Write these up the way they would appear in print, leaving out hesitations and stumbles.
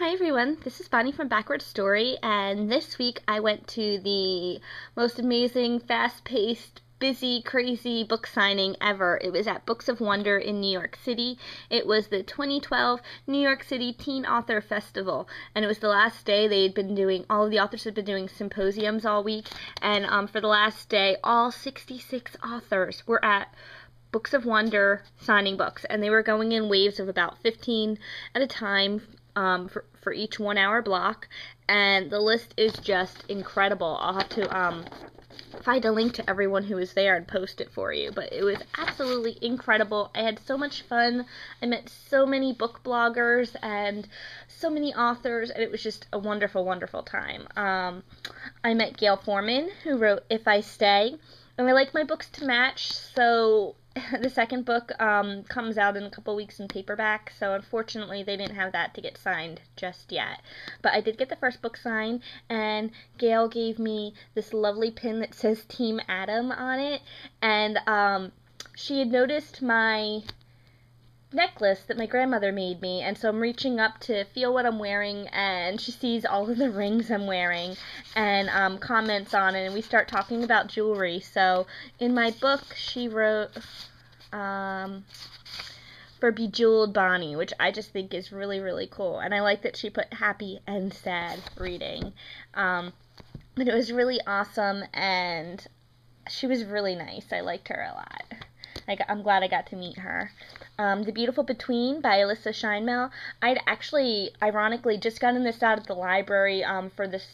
Hi everyone, this is Bonnie from Backward Story, and this week I went to the most amazing, fast-paced, busy, crazy book signing ever. It was at Books of Wonder in New York City. It was the 2012 New York City Teen Author Festival, and it was the last day. All of the authors had been doing symposiums all week, and for the last day, all 66 authors were at Books of Wonder signing books, and they were going in waves of about 15 at a time, for each 1 hour block, and the list is just incredible. I'll have to find a link to everyone who was there and post it for you, but it was absolutely incredible. I had so much fun. I met so many book bloggers and so many authors, and it was just a wonderful, wonderful time. I met Gail Foreman, who wrote If I Stay, and I like my books to match, so the second book comes out in a couple weeks in paperback, so unfortunately they didn't have that to get signed just yet. But I did get the first book signed, and Gail gave me this lovely pin that says Team Adam on it, and she had noticed my necklace that my grandmother made me, and so I'm reaching up to feel what I'm wearing, and she sees all of the rings I'm wearing and comments on it, and we start talking about jewelry. So in my book she wrote for Bejeweled Bonnie, which I just think is really, really cool, and I like that she put happy and sad reading. But it was really awesome, and she was really nice. I liked her a lot. I'm glad I got to meet her. The Beautiful Between by Alyssa Scheinmel. I'd actually, ironically, just gotten this out of the library for this.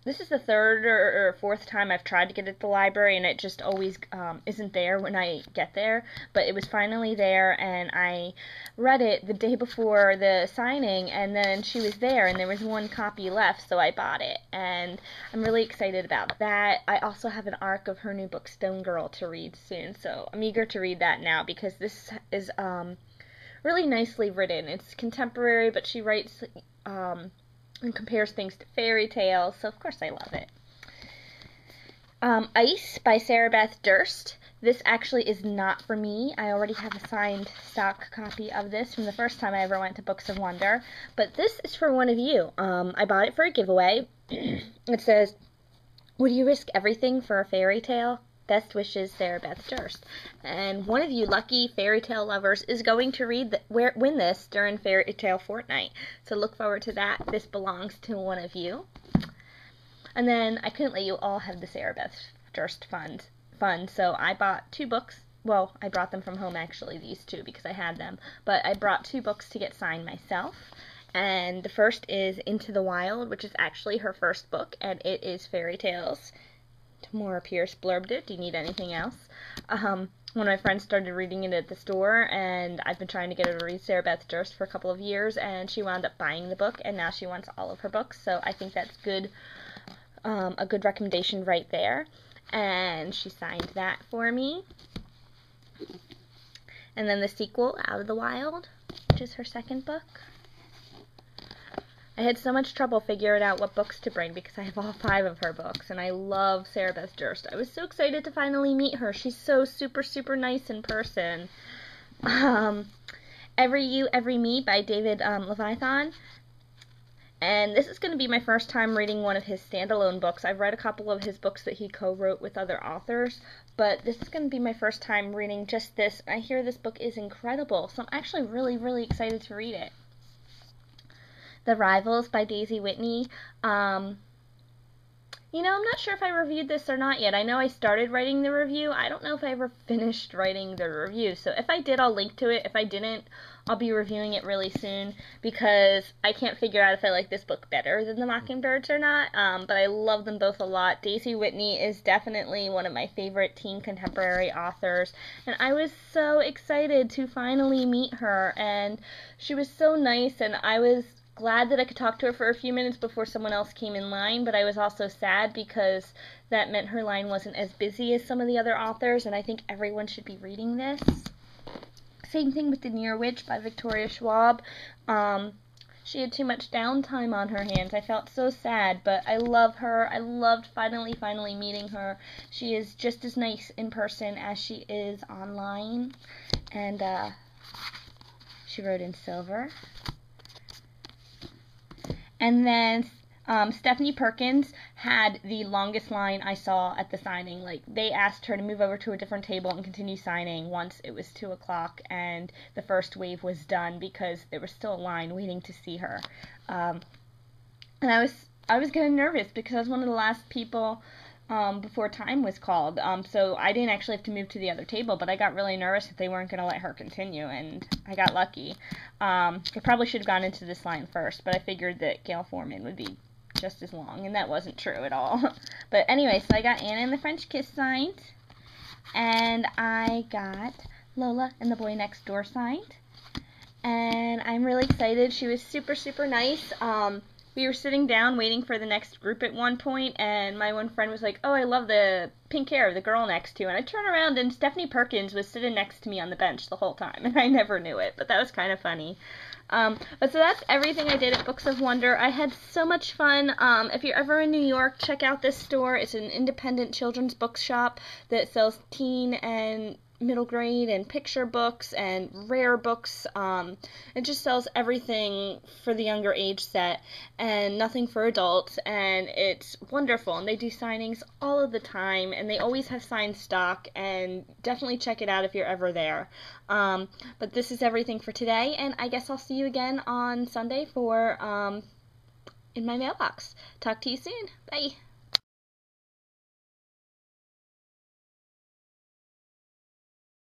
This is the third or fourth time I've tried to get it at the library, and it just always isn't there when I get there. But it was finally there, and I read it the day before the signing, and then she was there, and there was one copy left, so I bought it. And I'm really excited about that. I also have an arc of her new book, Stone Girl, to read soon, so I'm eager to read that now, because this is really nicely written. It's contemporary, but she writes and compares things to fairy tales, so of course I love it. Ice by Sarah Beth Durst. This actually is not for me. I already have a signed stock copy of this from the first time I ever went to Books of Wonder, but this is for one of you. I bought it for a giveaway. It says, "Would you risk everything for a fairy tale? Best wishes, Sarah Beth Durst." And one of you lucky fairy tale lovers is going to win this during Fairy Tale Fortnight. So look forward to that. This belongs to one of you. And then I couldn't let you all have the Sarah Beth Durst fun. So I bought 2 books. Well, I brought them from home, actually, these 2, because I had them. But I brought 2 books to get signed myself. And the first is Into the Wild, which is actually her first book, and it is fairy tales. Tamora Pierce blurbed it. Do you need anything else? One of my friends started reading it at the store, and I've been trying to get her to read Sarah Beth Durst for a couple of years, and she wound up buying the book, and now she wants all of her books, so I think that's good, a good recommendation right there. And she signed that for me. And then the sequel, Out of the Wild, which is her second book. I had so much trouble figuring out what books to bring because I have all 5 of her books, and I love Sarah Beth Durst. I was so excited to finally meet her. She's so super, super nice in person. Every You, Every Me by David Leviathan. And this is going to be my first time reading one of his standalone books. I've read a couple of his books that he co-wrote with other authors, but this is going to be my first time reading just this. I hear this book is incredible, so I'm actually really, really excited to read it. The Rivals by Daisy Whitney. I'm not sure if I reviewed this or not yet. I know I started writing the review. I don't know if I ever finished writing the review. So if I did, I'll link to it. If I didn't, I'll be reviewing it really soon because I can't figure out if I like this book better than The Mockingbirds or not. But I love them both a lot. Daisy Whitney is definitely one of my favorite teen contemporary authors. And I was so excited to finally meet her. And she was so nice, and I was glad that I could talk to her for a few minutes before someone else came in line, but I was also sad because that meant her line wasn't as busy as some of the other authors, and I think everyone should be reading this. Same thing with The Near Witch by Victoria Schwab. She had too much downtime on her hands. I felt so sad, but I love her. I loved finally meeting her. She is just as nice in person as she is online, and she wrote in silver. And then Stephanie Perkins had the longest line I saw at the signing. Like, they asked her to move over to a different table and continue signing once it was 2 o'clock and the first wave was done, because there was still a line waiting to see her. And I was getting nervous because I was one of the last people before time was called. So I didn't actually have to move to the other table, but I got really nervous that they weren't going to let her continue, and I got lucky. I probably should have gone into this line first, but I figured that Gail Foreman would be just as long, and that wasn't true at all. But anyway, so I got Anna and the French Kiss signed, and I got Lola and the Boy Next Door signed, and I'm really excited. She was super, super nice. We were sitting down waiting for the next group at one point, and my one friend was like, "Oh, I love the pink hair of the girl next to," and I turned around and Stephanie Perkins was sitting next to me on the bench the whole time, and I never knew it, but that was kind of funny. But so that's everything I did at Books of Wonder. I had so much fun. If you're ever in New York, check out this store. It's an independent children's bookshop that sells teen and middle grade and picture books and rare books. It just sells everything for the younger age set and nothing for adults, and it's wonderful, and they do signings all of the time, and they always have signed stock, and definitely check it out if you're ever there. But this is everything for today, and I guess I'll see you again on Sunday for In My Mailbox. Talk to you soon. Bye.